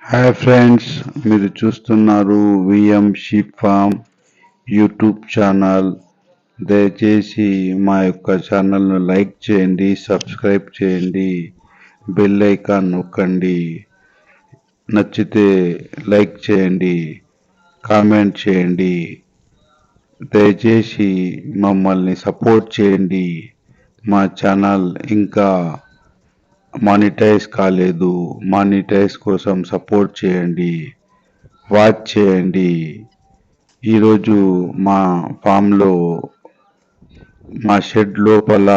Hi friends, మీరు చూస్తున్నారు VM sheep farm YouTube channel. దయచేసి మా యొక్క ఛానల్ను లైక్ చేయండి, సబ్స్క్రైబ్ చేయండి, బెల్ ఐకాన్ నొక్కండి. నచ్చితే లైక్ చేయండి, కామెంట్ చేయండి. దయచేసి మమ్మల్ని సపోర్ట్ చేయండి. మా ఛానల్ ఇంకా మానిటైజ్ కాలేదు. మానిటైజ్ కోసం సపోర్ట్ చేయండి, వాచ్ చేయండి. ఈరోజు మా ఫామ్లో మా షెడ్ లోపల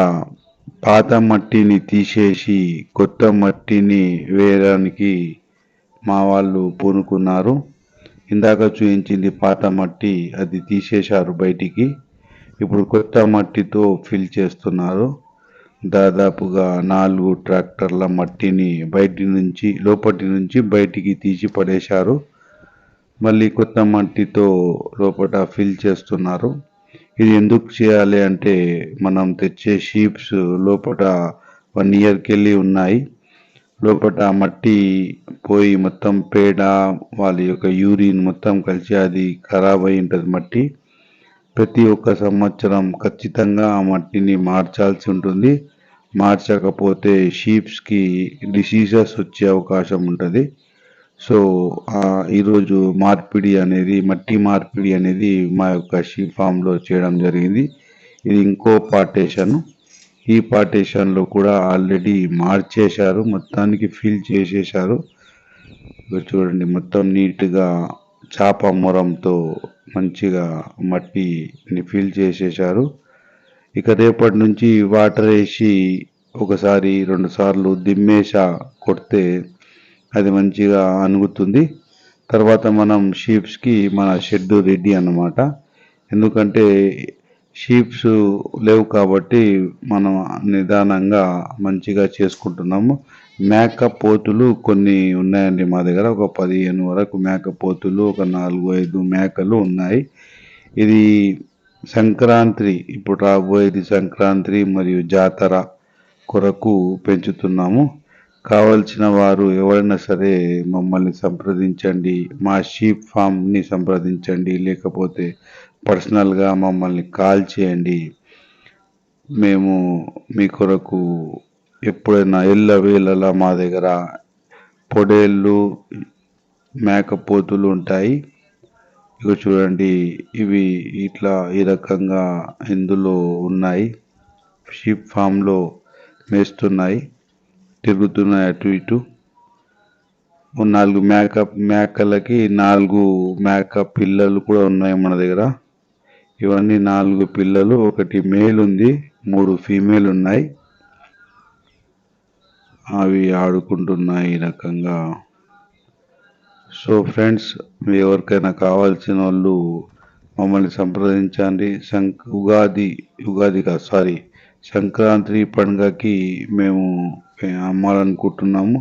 పాత మట్టిని తీసేసి కొత్త మట్టిని వేయడానికి మా వాళ్ళు పూనుకున్నారు. ఇందాక చూపించింది పాత మట్టి, అది తీసేశారు బయటికి. ఇప్పుడు కొత్త మట్టితో ఫిల్ చేస్తున్నారు. దాదాపుగా 4 ట్రాక్టర్ల మట్టిని లోపటి నుంచి బయటికి తీసి పడేశారు. మళ్ళీ కొత్త మట్టితో లోపల ఫిల్ చేస్తున్నారు. ఇది ఎందుకు చేయాలి అంటే, మనం తెచ్చే షీప్స్ లోపల 1 ఇయర్కి వెళ్ళి ఉన్నాయి. లోపల మట్టి పోయి మొత్తం పేడ, వాళ్ళ యొక్క యూరిన్ మొత్తం కలిసి అది ఖరాబ్ అయి ఉంటుంది మట్టి. ప్రతి ఒక్క సంవత్సరం ఖచ్చితంగా ఆ మట్టిని మార్చాల్సి ఉంటుంది. మార్చకపోతే షీప్స్కి డిసీజెస్ వచ్చే అవకాశం ఉంటుంది. సో ఈరోజు మట్టి మార్పిడి అనేది మా యొక్క షీప్ ఫామ్లో చేయడం జరిగింది. ఇది ఇంకో పార్టేషన్. ఈ పార్టేషన్లో కూడా ఆల్రెడీ మార్చేశారు, మొత్తానికి ఫిల్ చేసేశారు. చూడండి, మొత్తం నీట్గా చాప మొరంతో మంచిగా మట్టిని ఫిల్ చేసేశారు. ఇక రేపటి నుంచి వాటర్ వేసి ఒకసారి 2 సార్లు దిమ్మేసా కొడితే అది మంచిగా అనుగుతుంది. తర్వాత మనం షీప్స్కి మన షెడ్ రెడీ అన్నమాట. ఎందుకంటే షీప్స్ లేవు కాబట్టి మనం నిదానంగా మంచిగా చేసుకుంటున్నాము. మేకపోతులు కొన్ని ఉన్నాయండి మా దగ్గర. ఒక 15 వరకు మేకపోతులు, ఒక 4-5 మేకలు ఉన్నాయి. ఇది సంక్రాంతి, ఇప్పుడు రాబోయేది సంక్రాంతి మరియు జాతర కొరకు పెంచుతున్నాము. కావలసిన వారు ఎవరైనా సరే మమ్మల్ని సంప్రదించండి, మా షీప్ ఫామ్ని సంప్రదించండి, లేకపోతే పర్సనల్గా మమ్మల్ని కాల్ చేయండి. మేము మీ కొరకు ఎప్పుడైనా ఎల్లవేళలా మా దగ్గర పొడేళ్ళు, మేకపోతులు ఉంటాయి. ఇక చూడండి, ఇవి ఇట్లా ఈ రకంగా ఇందులో ఉన్నాయి. షీప్ ఫామ్లో మేస్తున్నాయి, తిరుగుతున్నాయి అటు ఇటు. 4 మేకలకి 4 మేక పిల్లలు కూడా ఉన్నాయి మన దగ్గర. ఇవన్నీ 4 పిల్లలు, 1 మేల్ ఉంది, 3 ఫీమేల్ ఉన్నాయి. అవి ఆడుకుంటున్నాయి ఈ రకంగా. సో ఫ్రెండ్స్, మీ ఎవరికైనా కావాల్సిన వాళ్ళు మమ్మల్ని సంప్రదించండి. సంక్రాంతి పండుగకి మేము అమ్మాలనుకుంటున్నాము.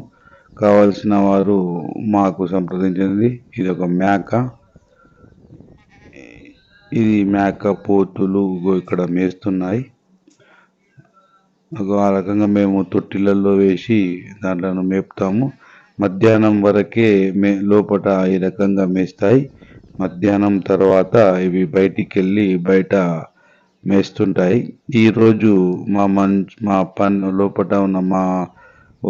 కావాల్సిన వారు మాకు సంప్రదించండి. ఇది ఒక మేక, ఇది మేకపోతులు ఇక్కడ మేస్తున్నాయి. ఆ రకంగా మేము తొట్టిలలో వేసి దాంట్లో మేపుతాము. మధ్యాహ్నం వరకే లోపల ఈ రకంగా మేస్తాయి. మధ్యాహ్నం తర్వాత ఇవి బయటికి వెళ్ళి బయట మేస్తుంటాయి. ఈరోజు మా పని లోపల ఉన్న మా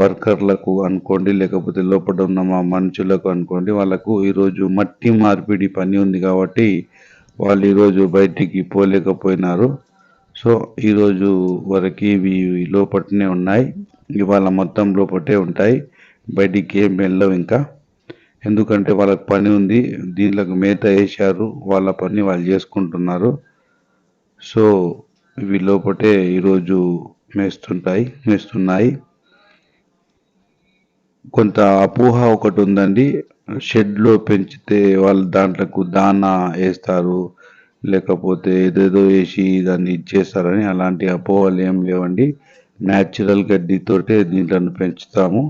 వర్కర్లకు అనుకోండి, లేకపోతే లోపల ఉన్న మా మనుషులకు అనుకోండి, వాళ్ళకు ఈరోజు మట్టి మార్పిడి పని ఉంది కాబట్టి వాళ్ళు ఈరోజు బయటికి పోలేకపోయినారు. సో ఈరోజు వరకు ఇవి లోపలనే ఉన్నాయి. ఇవాళ మొత్తం లోపటే ఉంటాయి, బయటికి ఏం వెళ్ళవు ఇంకా. ఎందుకంటే వాళ్ళకి పని ఉంది, దీనికి మేత వేశారు, వాళ్ళ పని వాళ్ళు చేసుకుంటున్నారు. సో ఇవి లోపటే ఈరోజు మేస్తున్నాయి. కొంత అపోహ ఒకటి ఉందండి, షెడ్లో పెంచితే వాళ్ళు దాంట్లకు దానా వేస్తారు, లేకపోతే ఏదేదో వేసి దాన్ని ఇచ్చేస్తారని. అలాంటి అపోహలు ఏం లేవండి. న్యాచురల్ గడ్డితోటే దీంట్లో పెంచుతాము.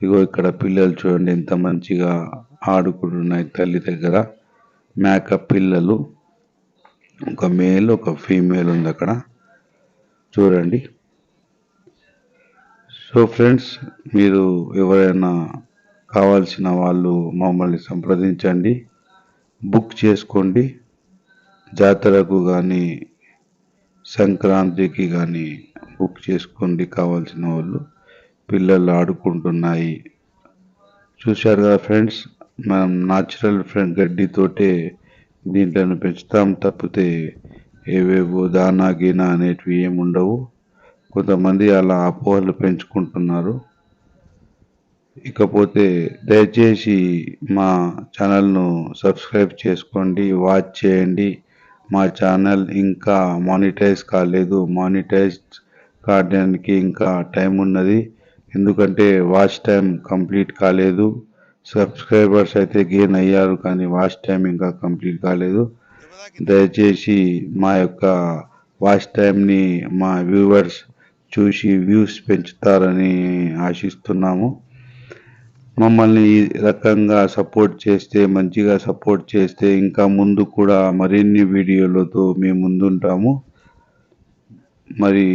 ఇగో ఇక్కడ పిల్లలు చూడండి ఎంత మంచిగా ఆడుకుంటున్నాయి తల్లి దగ్గర. మేక పిల్లలు, ఒక మేల్, ఒక ఫీమేల్ ఉంది అక్కడ చూడండి. సో ఫ్రెండ్స్, మీరు ఎవరైనా కావాల్సిన వాళ్ళు మమ్మల్ని సంప్రదించండి, బుక్ చేసుకోండి. జాతరకు కానీ సంక్రాంతికి కానీ బుక్ చేసుకోండి కావాల్సిన వాళ్ళు. పిల్లలు ఆడుకుంటున్నాయి. చూశారు కదా ఫ్రెండ్స్, మనం న్యాచురల్ గడ్డితోటే దీంట్లను పెంచుతాం తప్పితే ఏవేవో దానా గీనా అనేటివి ఏమి ఉండవు. కొంతమంది అలా అపోహలు పెంచుకుంటున్నారు. ఇకపోతే దయచేసి మా ఛానల్ను సబ్స్క్రైబ్ చేసుకోండి, వాచ్ చేయండి. మా ఛానల్ ఇంకా మానిటైజ్ కాలేదు. మానిటైజ్ కావడానికి ఇంకా టైం ఉన్నది, ఎందుకంటే వాచ్ టైం కంప్లీట్ కాలేదు. సబ్స్క్రైబర్స్ అయితే గెయిన్ అయ్యారు, కానీ వాచ్ టైం ఇంకా కంప్లీట్ కాలేదు. దయచేసి మా యొక్క వాచ్ టైంని మా వ్యూవర్స్ చూసి వ్యూస్ పెంచుతారని ఆశిస్తున్నాము. మమ్మల్ని ఈ రకంగా సపోర్ట్ చేస్తే, మంచిగా సపోర్ట్ చేస్తే ఇంకా ముందు కూడా మరిన్ని వీడియోలతో మేము ముందుంటాము. మరి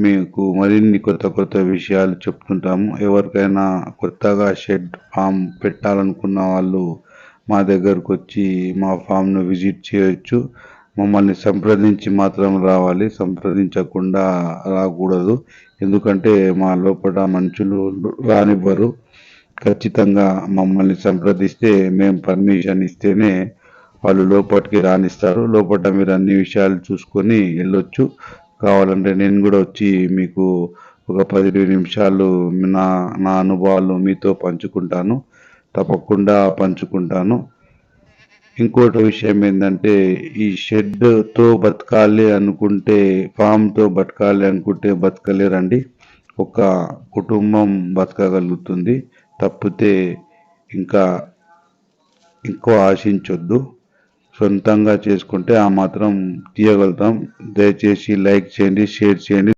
మీకు మరిన్ని కొత్త విషయాలు చెప్తుంటాము. ఎవరికైనా కొత్తగా షెడ్ ఫామ్ పెట్టాలనుకున్న వాళ్ళు మా దగ్గరకు వచ్చి మా ఫామ్ను విజిట్ చేయొచ్చు. మమ్మల్ని సంప్రదించి మాత్రం రావాలి, సంప్రదించకుండా రాకూడదు. ఎందుకంటే మా లోపల మనుషులు రానివ్వరు. ఖచ్చితంగా మమ్మల్ని సంప్రదిస్తే మేము పర్మిషన్ ఇస్తేనే వాళ్ళు లోపలికి రానిస్తారు. లోపల మీరు అన్ని విషయాలు చూసుకొని వెళ్ళొచ్చు. కావాలంటే నేను కూడా వచ్చి మీకు ఒక 10-20 నిమిషాలు నా అనుభవాలు మీతో పంచుకుంటాను, తప్పకుండా పంచుకుంటాను. ఇంకోటి విషయం ఏంటంటే, ఈ షెడ్తో బతకాలి అనుకుంటే, ఫామ్తో బతకాలి అనుకుంటే బతకలేరండి. ఒక కుటుంబం బతకగలుగుతుంది, తప్పితే ఇంకా ఎక్కువ ఆశించొద్దు. సొంతంగా చేసుకుంటే ఆ మాత్రం తీయగలుగుతాం. దయచేసి లైక్ చేయండి, షేర్ చేయండి.